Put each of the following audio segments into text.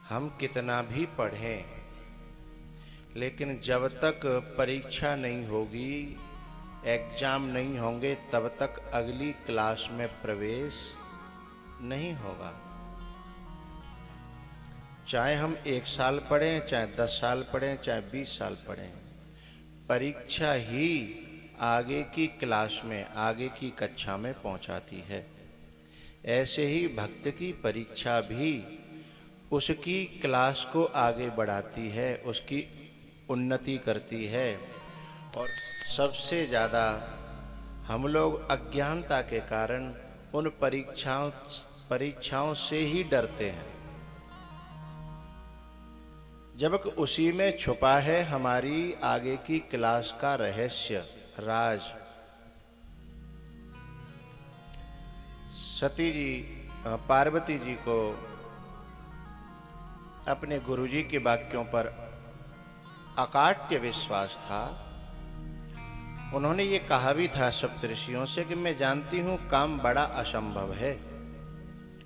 हम कितना भी पढ़ें, लेकिन जब तक परीक्षा नहीं होगी, एग्जाम नहीं होंगे, तब तक अगली क्लास में प्रवेश नहीं होगा। चाहे हम 1 साल पढ़ें, चाहे 10 साल पढ़ें, चाहे 20 साल पढ़ें, परीक्षा ही आगे की क्लास में, आगे की कक्षा में पहुंचाती है। ऐसे ही भक्त की परीक्षा भी उसकी क्लास को आगे बढ़ाती है, उसकी उन्नति करती है। और सबसे ज़्यादा हम लोग अज्ञानता के कारण उन परीक्षाओं से ही डरते हैं, जबकि उसी में छुपा है हमारी आगे की क्लास का रहस्य, राज। सती जी, पार्वती जी को अपने गुरुजी के वाक्यों पर अकाट्य विश्वास था। उन्होंने ये कहा भी था सप्तऋषियों से कि मैं जानती हूं काम बड़ा असंभव है,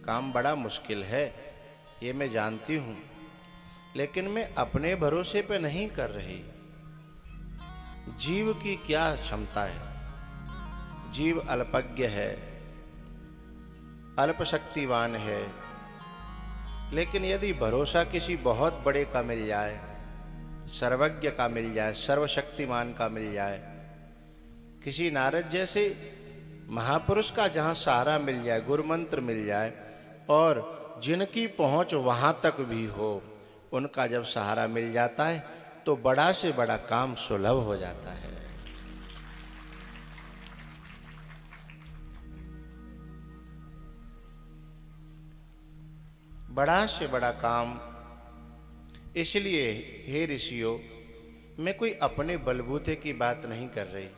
काम बड़ा मुश्किल है, ये मैं जानती हूं, लेकिन मैं अपने भरोसे पे नहीं कर रही। जीव की क्या क्षमता है, जीव अल्पज्ञ है, अल्पशक्तिवान है, लेकिन यदि भरोसा किसी बहुत बड़े का मिल जाए, सर्वज्ञ का मिल जाए, सर्वशक्तिमान का मिल जाए, किसी नारद जैसे महापुरुष का जहाँ सहारा मिल जाए, गुरु मंत्र मिल जाए, और जिनकी पहुँच वहाँ तक भी हो, उनका जब सहारा मिल जाता है तो बड़ा से बड़ा काम सुलभ हो जाता है। बड़ा से बड़ा काम। इसलिए हे ऋषियों, मैं कोई अपने बलबूते की बात नहीं कर रही,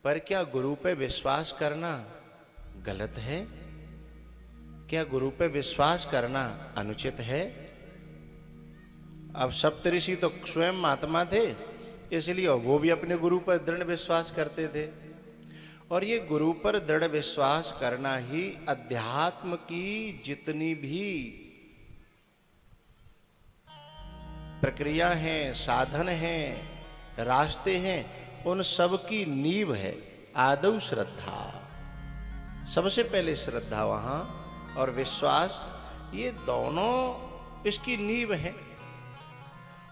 पर क्या गुरु पे विश्वास करना गलत है? क्या गुरु पे विश्वास करना अनुचित है? अब सप्तऋषि तो स्वयं महात्मा थे, इसलिए वो भी अपने गुरु पर दृढ़ विश्वास करते थे। और ये गुरु पर दृढ़ विश्वास करना ही अध्यात्म की जितनी भी प्रक्रिया हैं, साधन हैं, रास्ते हैं, उन सब की नींव है। आदौ श्रद्धा, सबसे पहले श्रद्धा वहां, और विश्वास, ये दोनों इसकी नींव है।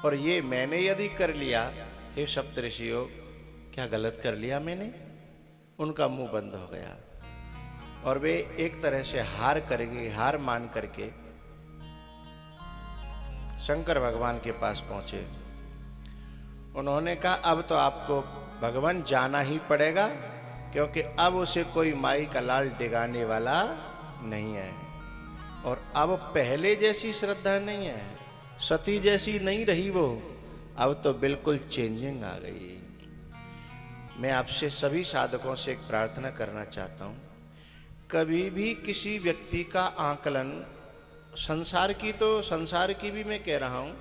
और ये मैंने यदि कर लिया, हे सप्तऋषियों, क्या गलत कर लिया मैंने? उनका मुंह बंद हो गया और वे एक तरह से हार मान करके शंकर भगवान के पास पहुंचे। उन्होंने कहा अब तो आपको भगवान जाना ही पड़ेगा, क्योंकि अब उसे कोई माई का लाल डिगाने वाला नहीं है, और अब पहले जैसी श्रद्धा नहीं है, सती जैसी नहीं रही वो, अब तो बिल्कुल चेंजिंग आ गई। मैं आपसे सभी साधकों से एक प्रार्थना करना चाहता हूं, कभी भी किसी व्यक्ति का आकलन, संसार की भी मैं कह रहा हूं,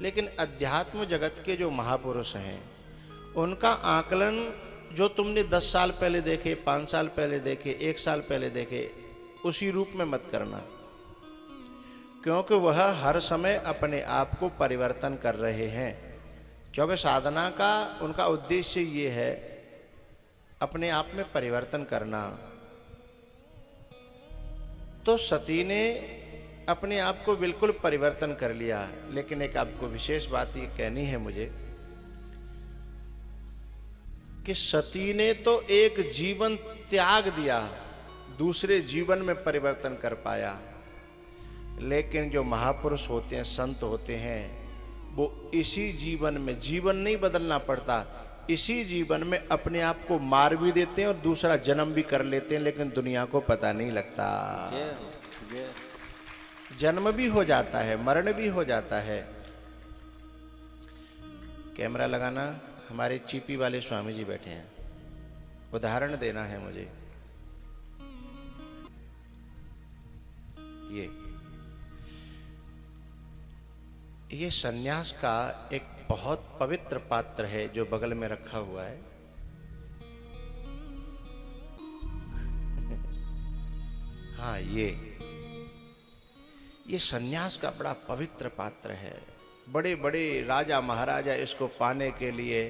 लेकिन अध्यात्म जगत के जो महापुरुष हैं, उनका आकलन जो तुमने 10 साल पहले देखे, 5 साल पहले देखे, 1 साल पहले देखे, उसी रूप में मत करना, क्योंकि वह हर समय अपने आप को परिवर्तन कर रहे हैं। क्योंकि साधना का उनका उद्देश्य ये है, अपने आप में परिवर्तन करना। तो सती ने अपने आप को बिल्कुल परिवर्तन कर लिया, लेकिन एक आपको विशेष बात ये कहनी है मुझे, कि सती ने तो एक जीवन त्याग दिया, दूसरे जीवन में परिवर्तन कर पाया, लेकिन जो महापुरुष होते हैं, संत होते हैं, वो इसी जीवन में, जीवन नहीं बदलना पड़ता, इसी जीवन में अपने आप को मार भी देते हैं और दूसरा जन्म भी कर लेते हैं, लेकिन दुनिया को पता नहीं लगता। जन्म भी हो जाता है, मरण भी हो जाता है। कैमरा लगाना, हमारे चीपी वाले स्वामी जी बैठे हैं, उदाहरण देना है मुझे। ये सन्यास का एक बहुत पवित्र पात्र है जो बगल में रखा हुआ है। हाँ, ये सन्यास का बड़ा पवित्र पात्र है। बड़े बड़े राजा महाराजा इसको पाने के लिए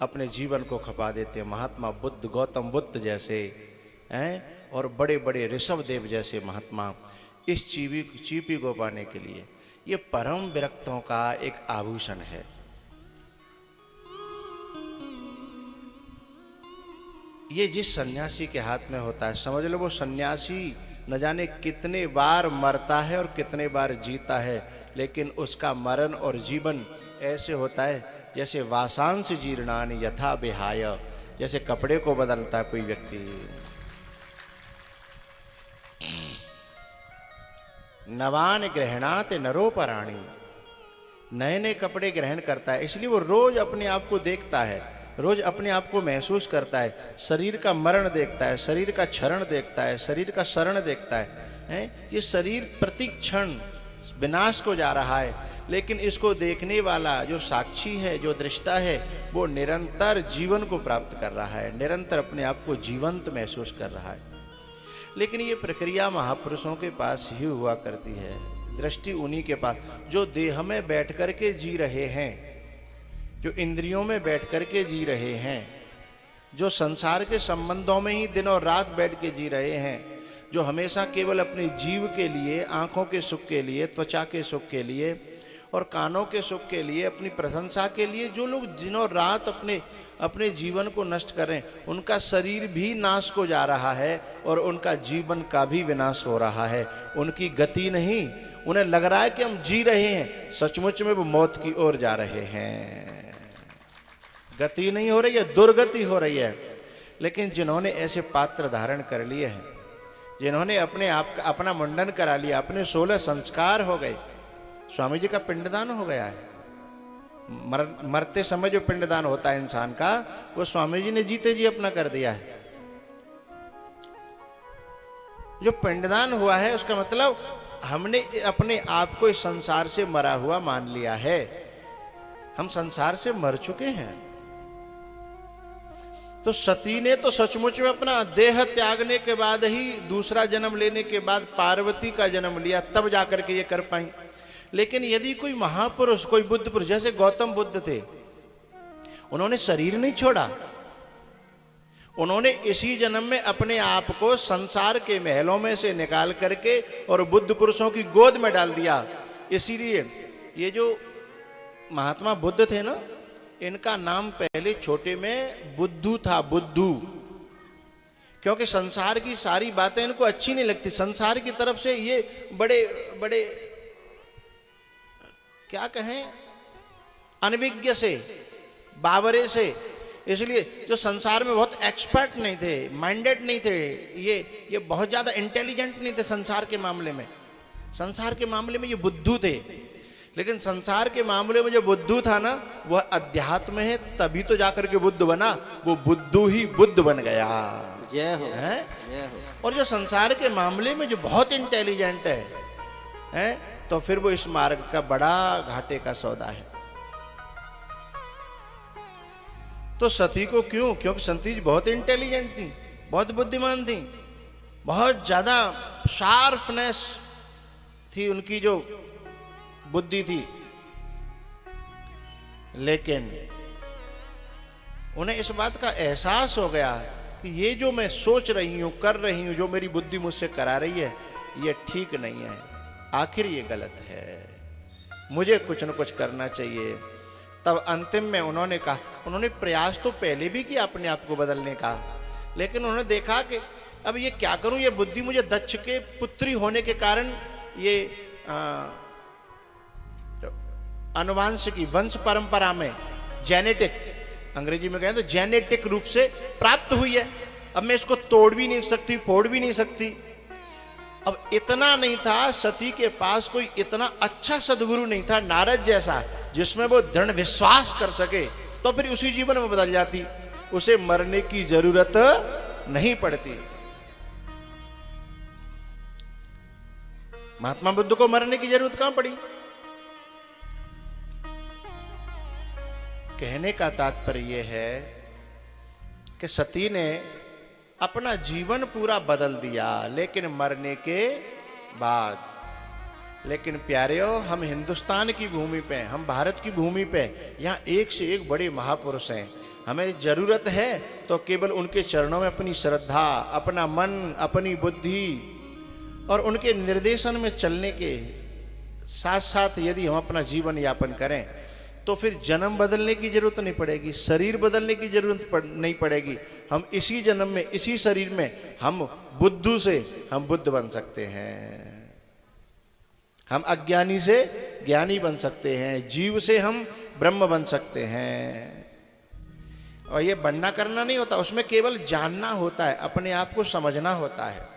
अपने जीवन को खपा देते हैं। महात्मा बुद्ध, गौतम बुद्ध जैसे हैं और बड़े बड़े ऋषभ देव जैसे महात्मा इस चीपी को पाने के लिए। ये परम विरक्तों का एक आभूषण है। ये जिस सन्यासी के हाथ में होता है, समझ लो वो सन्यासी न जाने कितने बार मरता है और कितने बार जीता है, लेकिन उसका मरण और जीवन ऐसे होता है जैसे वासांस जीर्णानि यथा विहाय, जैसे कपड़े को बदलता है कोई व्यक्ति। नवान गृहणात नरोपराणी, नए नए कपड़े ग्रहण करता है, इसलिए वो रोज अपने आप को देखता है, रोज अपने आप को महसूस करता है। शरीर का मरण देखता है, शरीर का क्षरण देखता है, शरीर का शरण देखता है। ये शरीर प्रति क्षण विनाश को जा रहा है, लेकिन इसको देखने वाला जो साक्षी है, जो दृष्टा है, वो निरंतर जीवन को प्राप्त कर रहा है, निरंतर अपने आप को जीवंत महसूस कर रहा है। लेकिन ये प्रक्रिया महापुरुषों के पास ही हुआ करती है। दृष्टि उन्हीं के पास जो देह में बैठ करके जी रहे हैं, जो इंद्रियों में बैठ करके जी रहे हैं, जो संसार के संबंधों में ही दिन और रात बैठ के जी रहे हैं, जो हमेशा केवल अपने जीव के लिए, आंखों के सुख के लिए, त्वचा के सुख के लिए और कानों के सुख के लिए, अपनी प्रशंसा के लिए जो लोग दिनों रात अपने जीवन को नष्ट कर रहे हैं, उनका शरीर भी नाश को जा रहा है और उनका जीवन का भी विनाश हो रहा है। उनकी गति नहीं, उन्हें लग रहा है कि हम जी रहे हैं, सचमुच में वो मौत की ओर जा रहे हैं। गति नहीं हो रही है, दुर्गति हो रही है। लेकिन जिन्होंने ऐसे पात्र धारण कर लिए हैं, जिन्होंने अपने आप का अपना मुंडन करा लिया, अपने 16 संस्कार हो गए, स्वामी जी का पिंडदान हो गया है। मरते समय जो पिंडदान होता है इंसान का, वो स्वामी जी ने जीते जी अपना कर दिया है। जो पिंडदान हुआ है उसका मतलब हमने अपने आप को इस संसार से मरा हुआ मान लिया है। हम संसार से मर चुके हैं। तो सती ने तो सचमुच में अपना देह त्यागने के बाद ही, दूसरा जन्म लेने के बाद पार्वती का जन्म लिया, तब जाकर के ये कर पाई। लेकिन यदि कोई महापुरुष, कोई बुद्ध पुरुष, जैसे गौतम बुद्ध थे, उन्होंने शरीर नहीं छोड़ा, उन्होंने इसी जन्म में अपने आप को संसार के महलों में से निकाल करके और बुद्ध पुरुषों की गोद में डाल दिया। इसीलिए ये जो महात्मा बुद्ध थे ना, इनका नाम पहले छोटे में बुद्धू था, बुद्धू, क्योंकि संसार की सारी बातें इनको अच्छी नहीं लगती। संसार की तरफ से ये बड़े बड़े क्या कहें, अनभिज्ञ से, बावरे से, इसलिए जो संसार में बहुत एक्सपर्ट नहीं थे, माइंडेड नहीं थे, ये बहुत ज्यादा इंटेलिजेंट नहीं थे संसार के मामले में। संसार के मामले में ये बुद्धू थे। लेकिन संसार के मामले में जो बुद्धू था ना, वह अध्यात्म है, तभी तो जाकर के बुद्ध बना। वो बुद्धू ही बुद्ध बन गया। जय हो, है? जय हो। और जो संसार के मामले में जो बहुत इंटेलिजेंट है, तो फिर वो इस मार्ग का बड़ा घाटे का सौदा है। तो सती को क्यों? क्योंकि सती जी बहुत इंटेलिजेंट थी, बहुत बुद्धिमान थी, बहुत ज्यादा शार्पनेस थी उनकी जो बुद्धि थी। लेकिन उन्हें इस बात का एहसास हो गया कि ये जो मैं सोच रही हूं, कर रही हूं, जो मेरी बुद्धि मुझसे करा रही है, ये ठीक नहीं है, आखिर ये गलत है, मुझे कुछ न कुछ करना चाहिए। तब अंतिम में उन्होंने कहा, उन्होंने प्रयास तो पहले भी किया अपने आप को बदलने का, लेकिन उन्होंने देखा कि अब ये क्या करूं, ये बुद्धि मुझे दक्ष के पुत्री होने के कारण ये अनुवांशिकी, वंश परंपरा में, जेनेटिक, अंग्रेजी में कहें तो जेनेटिक रूप से प्राप्त हुई है। अब मैं इसको तोड़ भी नहीं सकती, फोड़ भी नहीं सकती। अब इतना नहीं था, सती के पास कोई इतना अच्छा सदगुरु नहीं था, नारद जैसा, जिसमें वो दृढ़ विश्वास कर सके, तो फिर उसी जीवन में बदल जाती, उसे मरने की जरूरत नहीं पड़ती। महात्मा बुद्ध को मरने की जरूरत कहां पड़ी? कहने का तात्पर्य यह है कि सती ने अपना जीवन पूरा बदल दिया, लेकिन मरने के बाद। लेकिन प्यारेओ, हम हिंदुस्तान की भूमि पे, हम भारत की भूमि पे, यहाँ एक से एक बड़े महापुरुष हैं। हमें जरूरत है तो केवल उनके चरणों में अपनी श्रद्धा, अपना मन, अपनी बुद्धि और उनके निर्देशन में चलने के साथ साथ यदि हम अपना जीवन यापन करें तो फिर जन्म बदलने की जरूरत नहीं पड़ेगी, शरीर बदलने की जरूरत नहीं पड़ेगी। हम इसी जन्म में, इसी शरीर में, हम बुद्धू से हम बुद्ध बन सकते हैं, हम अज्ञानी से ज्ञानी बन सकते हैं, जीव से हम ब्रह्म बन सकते हैं। और ये बनना करना नहीं होता, उसमें केवल जानना होता है, अपने आप को समझना होता है।